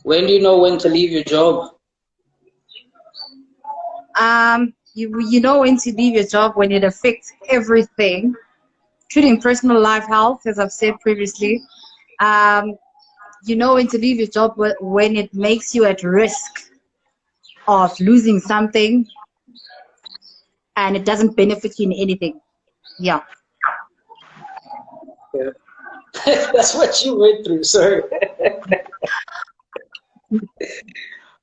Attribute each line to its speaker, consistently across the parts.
Speaker 1: When do you know when to leave your job?
Speaker 2: You know when to leave your job when it affects everything, including personal life, health, as I've said previously. Um, you know when to leave your job when it makes you at risk of losing something and it doesn't benefit you in anything. Yeah.
Speaker 1: Yeah. That's what you went through, sorry.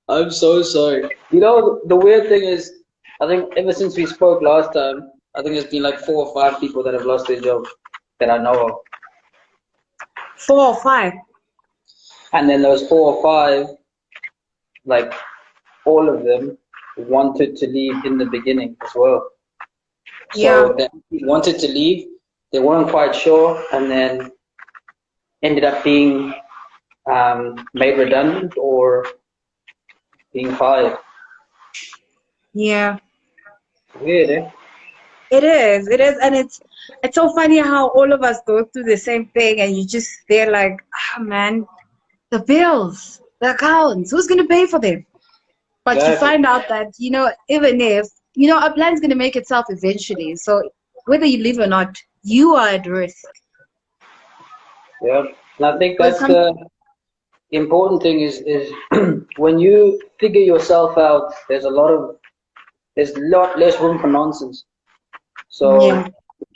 Speaker 1: I'm so sorry. You know, the weird thing is, I think ever since we spoke last time, I think there's been like 4 or 5 people that have lost their job that I know of.
Speaker 2: 4 or 5.
Speaker 1: And then those 4 or 5, like all of them wanted to leave in the beginning as well.
Speaker 2: Yeah.
Speaker 1: So they wanted to leave, they weren't quite sure, and then ended up being made redundant or being fired.
Speaker 2: Yeah.
Speaker 1: Weird, eh?
Speaker 2: It is, and it's so funny how all of us go through the same thing, and you just they're like, ah, man, the bills, the accounts, who's gonna pay for them? But you
Speaker 1: Exactly.
Speaker 2: find out that even if our plan's gonna make itself eventually. So whether you live or not, you are at risk.
Speaker 1: Yeah. And I think
Speaker 2: Because
Speaker 1: that's the important thing is when you figure yourself out, there's a lot less room for nonsense. So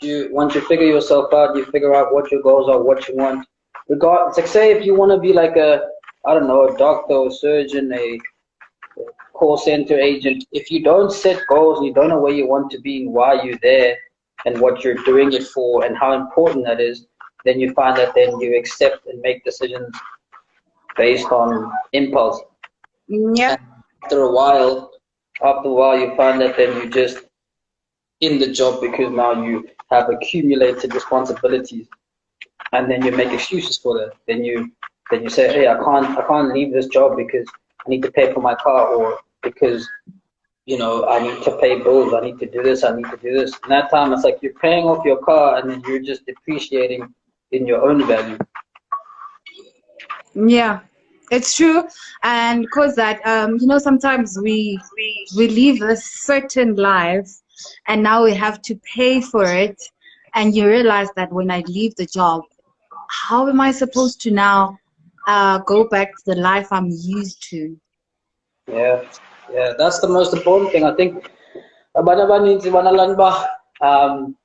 Speaker 2: yeah,
Speaker 1: once you figure yourself out, you figure out what your goals are, what you want. It's like say if you want to be like I don't know, a doctor, a surgeon, a call center agent. If you don't set goals and you don't know where you want to be and why you're there and what you're doing it for and how important that is, then you find that then you accept and make decisions based on impulse.
Speaker 2: yeah,
Speaker 1: And after a while, you find that then you just in the job because now you have accumulated responsibilities, and then you make excuses for that. Then you say, hey, I can't leave this job because I need to pay for my car, or because I need to pay bills, I need to do this, I need to do this. And that time, it's like you're paying off your car, and then you're just depreciating in your own value.
Speaker 2: yeah. It's true, and because that, sometimes we live a certain life, and now we have to pay for it, and you realize that when I leave the job, how am I supposed to now go back to the life I'm used to?
Speaker 1: Yeah, yeah, that's the most important thing. I think. Um,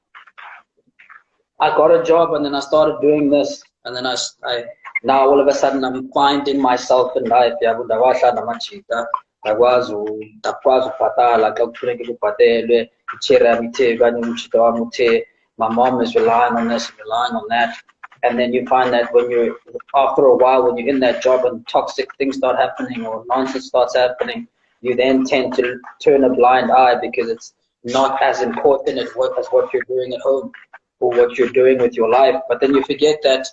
Speaker 1: I got a job and then I started doing this, and then I now all of a sudden I'm finding myself in life. Yabo ndawasha namachita ndakwazi ukubhatala xa kufuneka kubhatelwe ichera yamithe okanye umtshita wami uthe. My mom is relying on this, relying on that, and then you find that after a while when you're in that job and toxic things start happening or nonsense starts happening, you then tend to turn a blind eye because it's not as important as what you're doing at home or what you're doing with your life. But then you forget that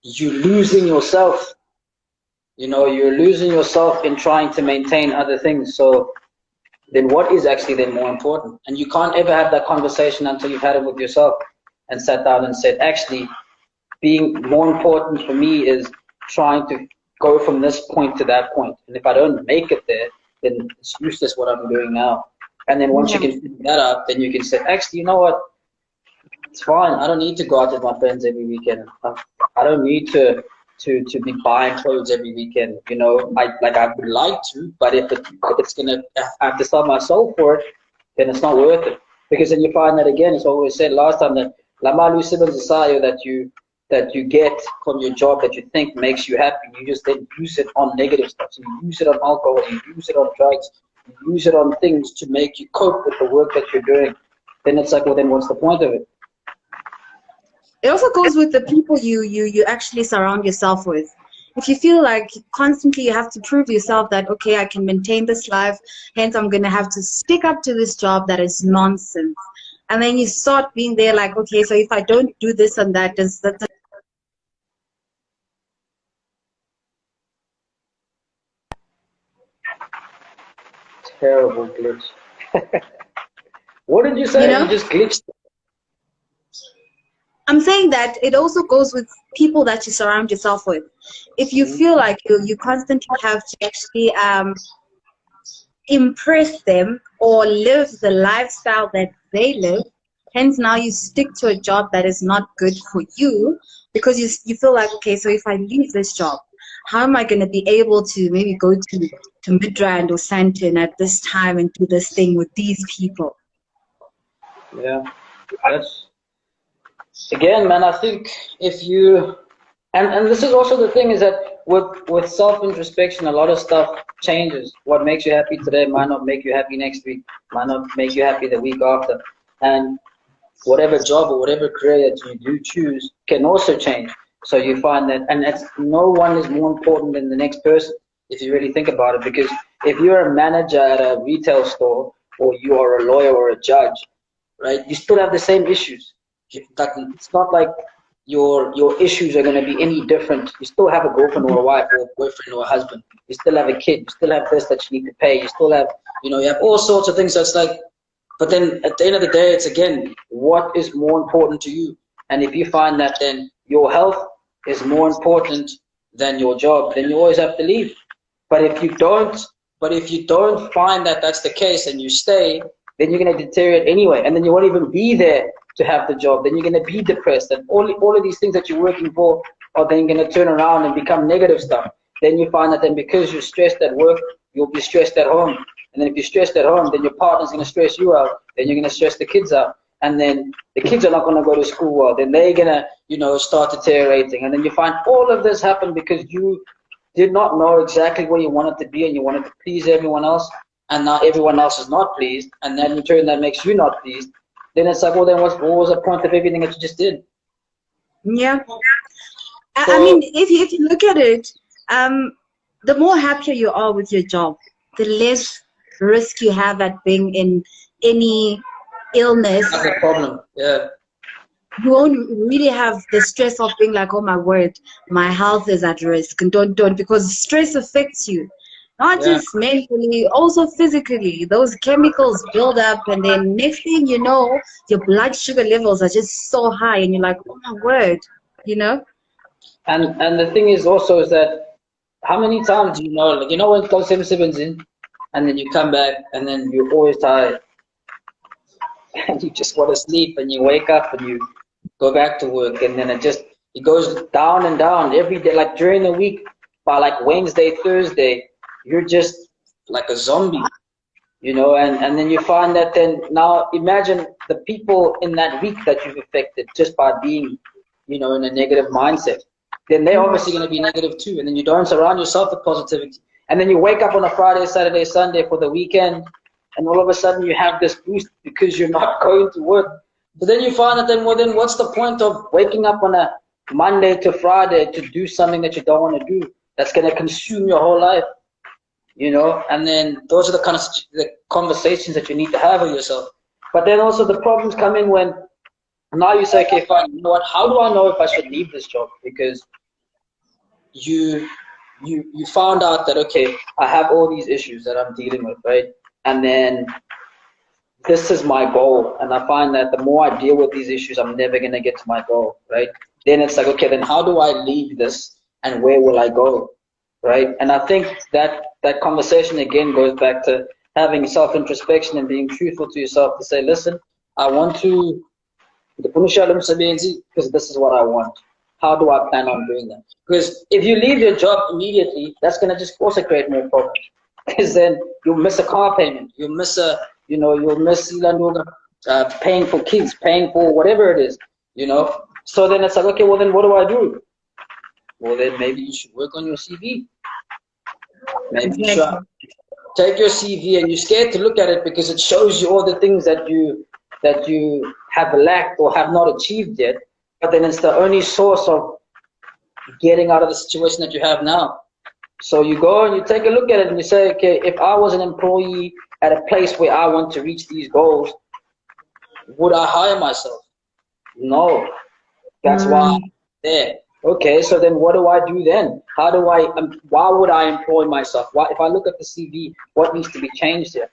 Speaker 1: you're losing yourself. You're losing yourself in trying to maintain other things. So then what is actually then more important? And you can't ever have that conversation until you've had it with yourself and sat down and said, actually, being more important for me is trying to go from this point to that point. And if I don't make it there, then it's useless what I'm doing now. And then once you
Speaker 2: Yeah.
Speaker 1: can figure that out, then you can say, actually, you know what? It's fine. I don't need to go out with my friends every weekend. I don't need to be buying clothes every weekend. I would like to, but if I have to sell my soul for it, then it's not worth it. Because then you find that again, it's always said last time that Lamalu Simmons Asayo that you get from your job that you think makes you happy, you just then use it on negative stuff. So you use it on alcohol, you use it on drugs, you use it on things to make you cope with the work that you're doing. Then it's like, well, then what's the point of it?
Speaker 2: It also goes with the people you actually surround yourself with. If you feel like constantly you have to prove yourself that, okay, I can maintain this life, hence I'm gonna have to stick up to this job that is nonsense. And then you start being there like, okay, so if I don't do this and that, does that
Speaker 1: Terrible glitch. What did you
Speaker 2: you
Speaker 1: say? You
Speaker 2: know?
Speaker 1: just glitched.
Speaker 2: I'm saying that it also goes with people that you surround yourself with. If you feel like you constantly have to actually impress them or live the lifestyle that they live, hence now you stick to a job that is not good for you because you feel like, okay, so if I leave this job, how am I going to be able to maybe go to Midrand or Sandton at this time and do this thing with these people?
Speaker 1: Yeah, that's again, man. I think if you and this is also the thing is that with self introspection, a lot of stuff changes. What makes you happy today might not make you happy next week, might not make you happy the week after, and whatever job or whatever career that you do choose can also change. So you find that, and it's, no one is more important than the next person if you really think about it. Because if you're a manager at a retail store or you are a lawyer or a judge, right, you still have the same issues. It's not like your issues are going to be any different. You still have a girlfriend or a wife or a boyfriend or a husband. You still have a kid. You still have this that you need to pay. You still have, you have all sorts of things. That's like, but then at the end of the day, it's again, what is more important to you? And if you find that then your health is more important than your job, then you always have to leave. But if you don't find that that's the case and you stay, then you're going to deteriorate anyway. And then you won't even be there to have the job. Then you're going to be depressed. And all of these things that you're working for are then going to turn around and become negative stuff. Then you find that then because you're stressed at work, you'll be stressed at home. And then if you're stressed at home, then your partner's going to stress you out. Then you're going to stress the kids out. And then the kids are not going to go to school well. Then they're going to, start deteriorating. And then you find all of this happen because you did not know exactly where you wanted to be and you wanted to please everyone else. And now everyone else is not pleased. And then in turn, that makes you not pleased. Then it's like, well, then what was the point of everything that you just did?
Speaker 2: Yeah. I mean, if you look at it, the more happier you are with your job, the less risk you have at being in any illness.
Speaker 1: That's a problem. Yeah.
Speaker 2: You won't really have the stress of being like, oh my word, my health is at risk, and don't because stress affects you, not just mentally, also physically. Those chemicals build up, and then next thing you know, your blood sugar levels are just so high, and you're like, oh my word,
Speaker 1: And the thing is also is that how many times do like when it goes 7 in, and then you come back, and then you're always tired, and you just want to sleep, and you wake up and you go back to work, and then it goes down and down every day. Like during the week, by like Wednesday, Thursday, you're just like a zombie, and then you find that then now imagine the people in that week that you've affected just by being, in a negative mindset. Then they're obviously going to be negative too, and then you don't surround yourself with positivity. And then you wake up on a Friday, Saturday, Sunday for the weekend, and all of a sudden you have this boost because you're not going to work. But then you find that then what's the point of waking up on a Monday to Friday to do something that you don't want to do? That's going to consume your whole life, And then those are the kind of the conversations that you need to have with yourself. But then also the problems come in when now you say, okay, fine, you know what? How do I know if I should leave this job? Because you found out that, okay, I have all these issues that I'm dealing with, right? And then this is my goal. And I find that the more I deal with these issues, I'm never going to get to my goal, right? Then it's like, okay, then how do I leave this and where will I go, right? And I think that conversation again goes back to having self-introspection and being truthful to yourself to say, listen, I want to, because this is what I want. How do I plan on doing that? Because if you leave your job immediately, that's going to just also create more problems. Because then you'll miss a car payment. You'll miss you'll miss paying for kids, paying for whatever it is, So then it's like, okay, well then what do I do? Well then maybe you should work on your CV. Maybe you should take your CV, and you're scared to look at it because it shows you all the things that you have lacked or have not achieved yet. But then it's the only source of getting out of the situation that you have now. So you go and you take a look at it and you say, okay, if I was an employee at a place where I want to reach these goals, would I hire myself? No. That's why I'm there. Okay, so then what do I do then? Why would I employ myself? If I look at the CV, what needs to be changed here?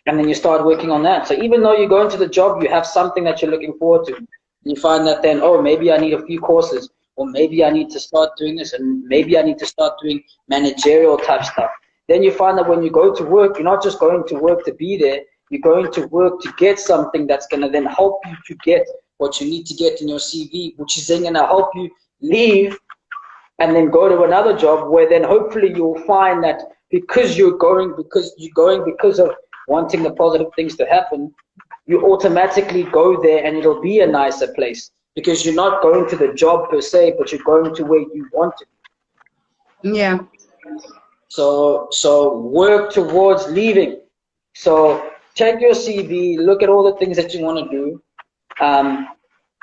Speaker 1: And then you start working on that. So even though you go into the job, you have something that you're looking forward to. You find that then, oh, maybe I need a few courses, or maybe I need to start doing this, and maybe I need to start doing managerial type stuff. Then you find that when you go to work, you're not just going to work to be there, you're going to work to get something that's going to then help you to get what you need to get in your CV, which is then going to help you leave and then go to another job where then hopefully you'll find that because you're going because of wanting the positive things to happen, you automatically go there and it'll be a nicer place because you're not going to the job per se, but you're going to where you want to be.
Speaker 2: Yeah.
Speaker 1: So work towards leaving. So check your CV, look at all the things that you want to do.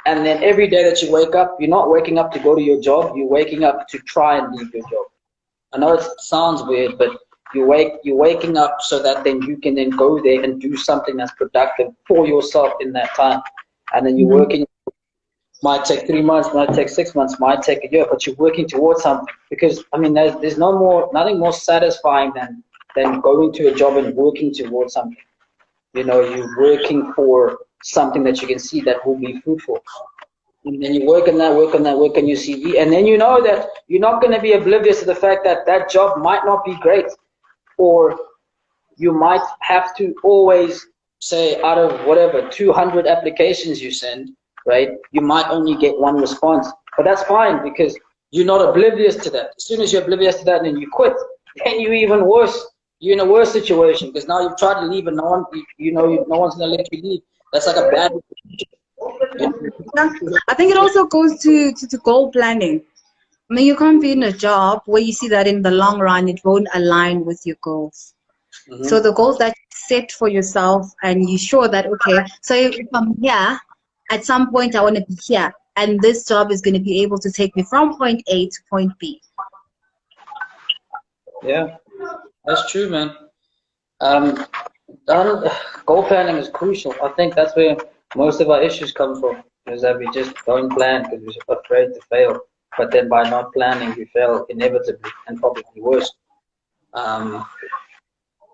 Speaker 1: And then every day that you wake up, you're not waking up to go to your job, you're waking up to try and leave your job. I know it sounds weird, but you're waking up so that then you can then go there and do something that's productive for yourself in that time. And then you're working, might take 3 months, might take 6 months, might take a year, but you're working towards something. Because I mean, there's nothing more satisfying than going to a job and working towards something. You know, you're working for something that you can see that will be fruitful. And then you work on your CV, and then you know that you're not going to be oblivious to the fact that that job might not be great, or you might have to always say out of whatever 200 applications you send, right, you might only get one response. But that's fine because you're not oblivious to that. As soon as you're oblivious to that and then you quit, then you're even worse. You're in a worse situation because now you've tried to leave and no one's going to let you leave. That's like a bad situation.
Speaker 2: I think it also goes to goal planning. I mean, you can't be in a job where you see that in the long run it won't align with your goals. So the goals that you set for yourself, and you're sure that, okay, so if I'm here, at some point I want to be here, and this job is going to be able to take me from point A to point B.
Speaker 1: Yeah, that's true, man. Goal planning is crucial. I think that's where most of our issues come from, is that we just don't plan because we're afraid to fail. But then by not planning, you fail inevitably and probably worse.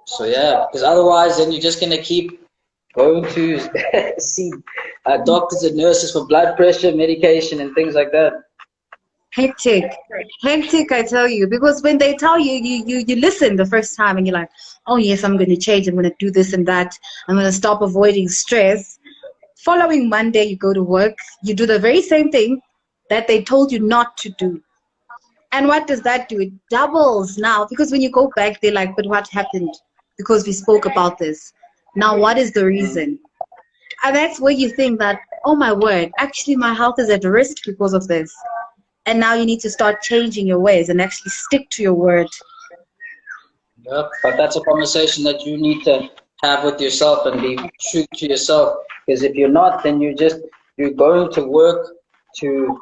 Speaker 1: So yeah, because otherwise then you're just going to keep going to see doctors and nurses for blood pressure, medication, and things like that.
Speaker 2: Hectic, I tell you, because when they tell you, you listen the first time and you're like, oh yes, I'm going to change, I'm going to do this and that, I'm going to stop avoiding stress. Following Monday, you go to work, you do the very same thing that they told you not to do. And what does that do? It doubles now, because when you go back, they're like, but what happened? Because we spoke about this. Now, what is the reason? And that's where you think that, oh my word, actually my health is at risk because of this. And now you need to start changing your ways and actually stick to your word.
Speaker 1: Yep, but that's a conversation that you need to have with yourself and be true to yourself. Because if you're not, then you're going to work to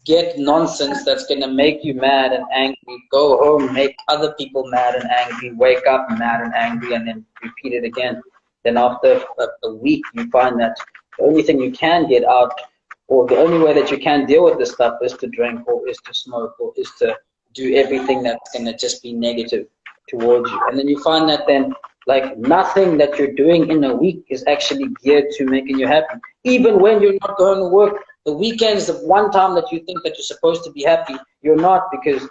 Speaker 1: get nonsense that's going to make you mad and angry, go home, make other people mad and angry, wake up mad and angry, and then repeat it again. Then after a week, you find that the only thing you can get out, or the only way that you can deal with this stuff, is to drink, or is to smoke, or is to do everything that's going to just be negative towards you. And then you find that then, like, nothing that you're doing in a week is actually geared to making you happy. Even when you're not going to work, the weekend is the one time that you think that you're supposed to be happy. You're not, because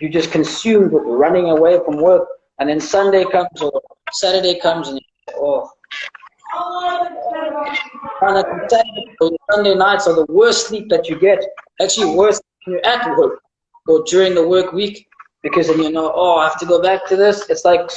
Speaker 1: you're just consumed with running away from work. And then Sunday comes or Saturday comes and oh. Sunday nights are the worst sleep that you get. Actually worse when you're at work or during the work week, because then you know, oh, I have to go back to this. It's like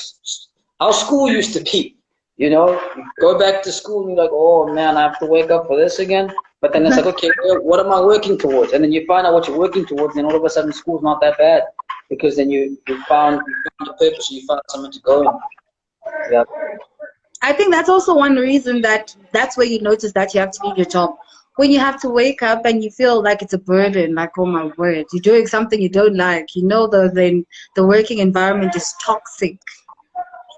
Speaker 1: how school used to be. You know, you go back to school and you're like, oh man, I have to wake up for this again. But then it's like, okay, well, what am I working towards? And then you find out what you're working towards, and all of a sudden school's not that bad, because then you found a purpose, you found something to go in. Yeah.
Speaker 2: I think that's also one reason that's where you notice that you have to leave your job. When you have to wake up and you feel like it's a burden, like, oh my word, you're doing something you don't like. You know the working environment is toxic.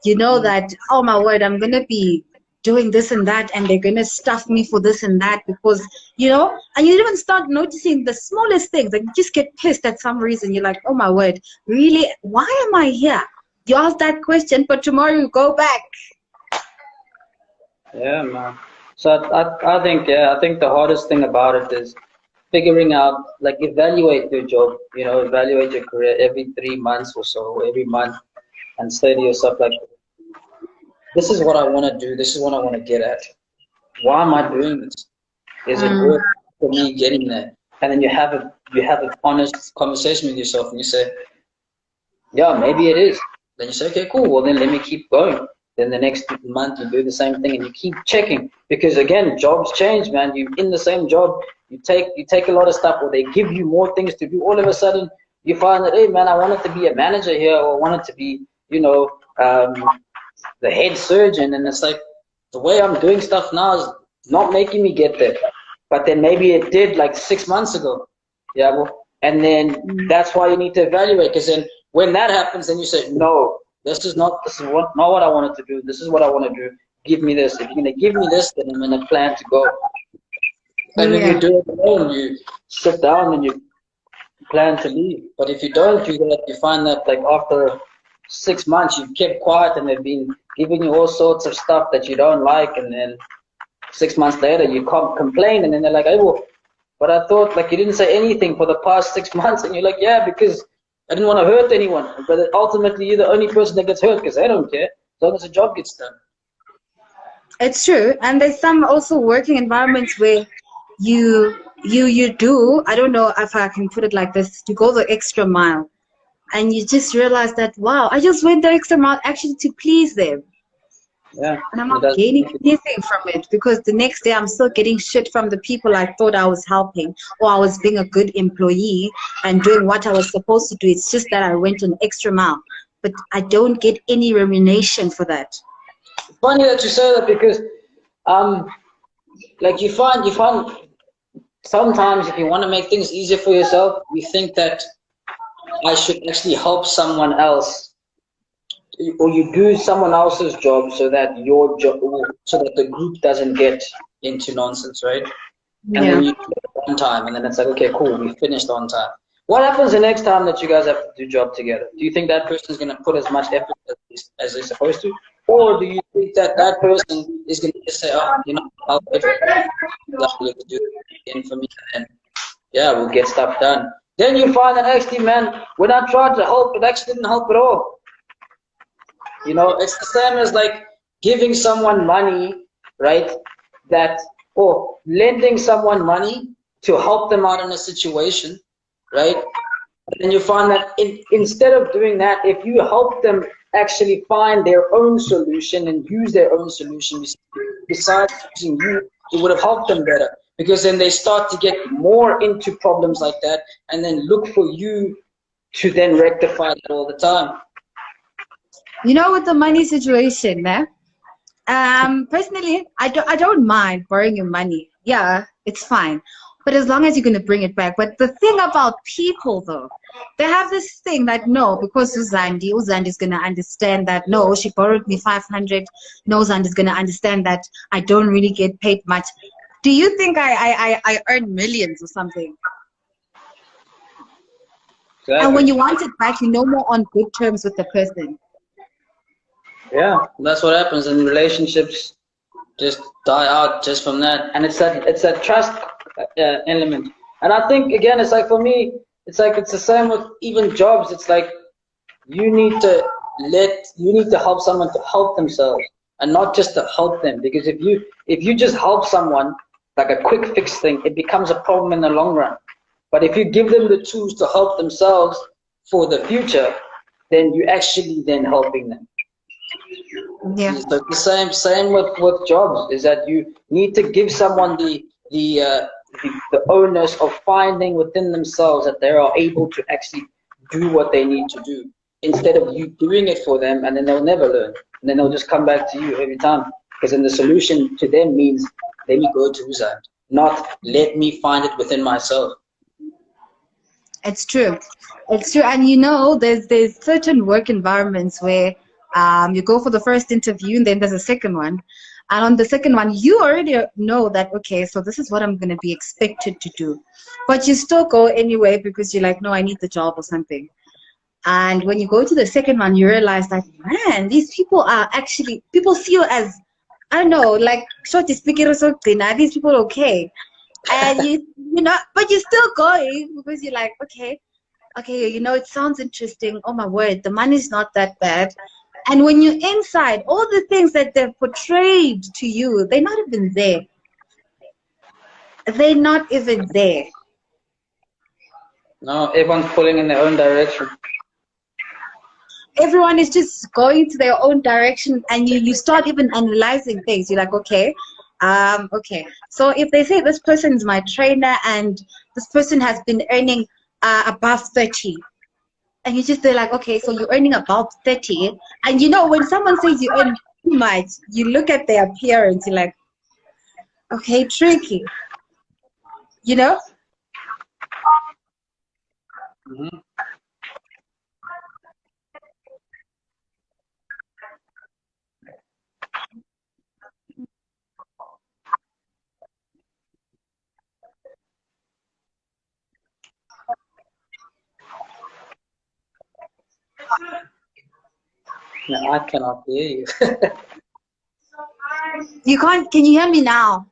Speaker 2: You know that, oh my word, I'm going to be doing this and that, and they're going to stuff me for this and that, because, you know, and you even start noticing the smallest things. Like, you just get pissed at some reason. You're like, oh my word, really? Why am I here? You ask that question, but tomorrow you go back.
Speaker 1: Yeah, man. So I think, yeah, I think the hardest thing about it is figuring out, like, evaluate your job, evaluate your career every 3 months or so, every month, and say to yourself, like, this is what I want to do. This is what I want to get at. Why am I doing this? Is it
Speaker 2: Mm.
Speaker 1: worth for me getting there? And then you have an honest conversation with yourself, and you say, yeah, maybe it is. Then you say, okay, cool. Well, then let me keep going. Then the next month you do the same thing and you keep checking, because again, jobs change, man. You in the same job, you take a lot of stuff, or they give you more things to do. All of a sudden, you find that, hey, man, I wanted to be a manager here, or I wanted to be, the head surgeon, and it's like the way I'm doing stuff now is not making me get there. But then maybe it did like 6 months ago. Yeah, well, and then that's why you need to evaluate, because then when that happens, then you say, no, not what I wanted to do. This is what I want to do. Give me this. If you're gonna give me this, then I'm gonna plan to go. And if
Speaker 2: Yeah.
Speaker 1: you do it alone, you sit down and you plan to leave. But if you don't do that, you find that like after 6 months, you've kept quiet and they've been giving you all sorts of stuff that you don't like, and then 6 months later you can't complain, and then they're like, hey, well, but I thought like you didn't say anything for the past 6 months, and you're like, yeah, because I didn't want to hurt anyone. But ultimately, you're the only person that gets hurt because they don't care as long as the job gets done.
Speaker 2: It's true, and there's some also working environments where you do. I don't know if I can put it like this. You go the extra mile, and you just realize that, wow, I just went the extra mile actually to please them.
Speaker 1: Yeah,
Speaker 2: And I'm
Speaker 1: it
Speaker 2: not
Speaker 1: does.
Speaker 2: gaining anything from it, because the next day I'm still getting shit from the people I thought I was helping, or I was being a good employee and doing what I was supposed to do. It's just that I went an extra mile, but I don't get any remuneration for that.
Speaker 1: Funny that you say that, because like you find sometimes if you want to make things easier for yourself, you think that I should actually help someone else, or you do someone else's job so that your job, so that the group doesn't get into nonsense, right? And then
Speaker 2: Yeah.
Speaker 1: you do it one time, and then it's like, okay, cool, we finished on time. What happens the next time that you guys have to do job together? Do you think that person is going to put as much effort as they're supposed to? Or do you think that that person is going to just say, oh, I'll wait for you to do it again for me, and yeah, we'll get stuff done. Then you find that actually, man, when I tried to help, it actually didn't help at all. It's the same as like giving someone money, right? Or lending someone money to help them out in a situation, right? And then you find that instead of doing that, if you help them actually find their own solution and use their own solution besides using you, it would have helped them better. Because then they start to get more into problems like that, and then look for you to then rectify it all the time.
Speaker 2: With the money situation, personally, I don't mind borrowing your money. Yeah, it's fine. But as long as you're going to bring it back. But the thing about people, though, they have this thing that, no, because Uzandi is going to understand that, no, she borrowed me 500. No, Uzandi is going to understand that I don't really get paid much. Do you think I earn millions or something?
Speaker 1: Exactly.
Speaker 2: And when you want it back, you're no more on good terms with the person.
Speaker 1: Yeah, that's what happens, and relationships just die out just from that. And it's that trust element. And I think again, it's like for me, it's the same with even jobs. It's like you need to help someone to help themselves, and not just to help them. Because if you just help someone like a quick fix thing, it becomes a problem in the long run. But if you give them the tools to help themselves for the future, then you actually then helping them.
Speaker 2: Yeah.
Speaker 1: So the same with jobs, is that you need to give someone the onus of finding within themselves that they are able to actually do what they need to do, instead of you doing it for them, and then they'll never learn, and then they'll just come back to you every time, because then the solution to them means let me go to Uzand, not let me find it within myself.
Speaker 2: It's true. It's true. And there's certain work environments where you go for the first interview, and then there's a second one. And on the second one, you already know that, okay, so this is what I'm going to be expected to do. But you still go anyway because you're like, no, I need the job or something. And when you go to the second one, you realize that, man, these people are actually, people see you as I don't know, like shorty speaking or something. Are these people okay? And you know, but you're still going because you're like, okay, you know, it sounds interesting. Oh my word, the money's not that bad. And when you're inside, all the things that they've portrayed to you, they're not even there. They're not even there.
Speaker 1: No, everyone's pulling in their own direction.
Speaker 2: Everyone is just going to their own direction, and you start even analyzing things. You're like, okay, so if they say this person is my trainer and this person has been earning above 30, and you just, they're like, okay, so you're earning above 30, and you know, when someone says you earn too much, you look at their appearance, you're like, okay, tricky, you know.
Speaker 1: Mm-hmm. No, I cannot hear you.
Speaker 2: You can't, can you hear me now?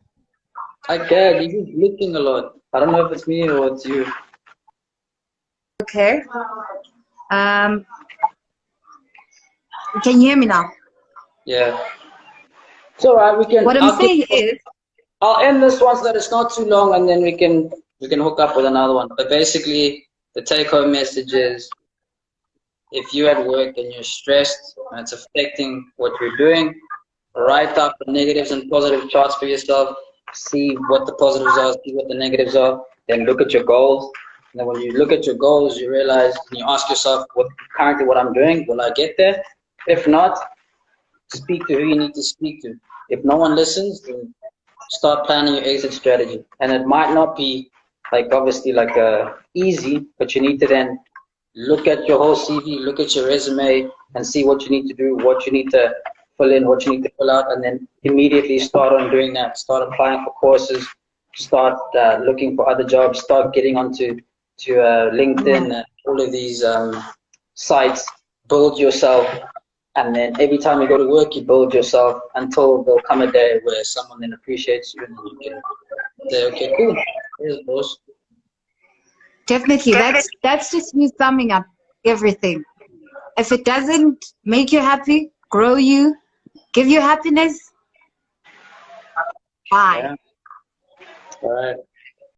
Speaker 1: I can. You're just looking a lot. I don't know if it's me or it's you.
Speaker 2: Okay. Um, can you hear me now?
Speaker 1: Yeah. It's alright. We can.
Speaker 2: What I'm saying is,
Speaker 1: I'll end this one so that it's not too long, and then we can hook up with another one. But basically, the take-home message is: if you're at work and you're stressed and it's affecting what you're doing, write up the negatives and positive charts for yourself. See what the positives are, see what the negatives are. Then look at your goals. And then when you look at your goals, you realize and you ask yourself, currently what I'm doing, will I get there? If not, speak to who you need to speak to. If no one listens, then start planning your exit strategy. And it might not be like obviously like easy, but you need to then look at your whole CV, look at your resume, and see what you need to do, what you need to fill in, what you need to fill out, and then immediately start on doing that. Start applying for courses, start looking for other jobs, start getting onto LinkedIn, and all of these sites. Build yourself, and then every time you go to work, you build yourself until there'll come a day where someone then appreciates you, and you can say, okay, cool, here's boss.
Speaker 2: definitely, that's just me summing up everything. If it doesn't make you happy, grow you, give you happiness, bye.
Speaker 1: Yeah. All right.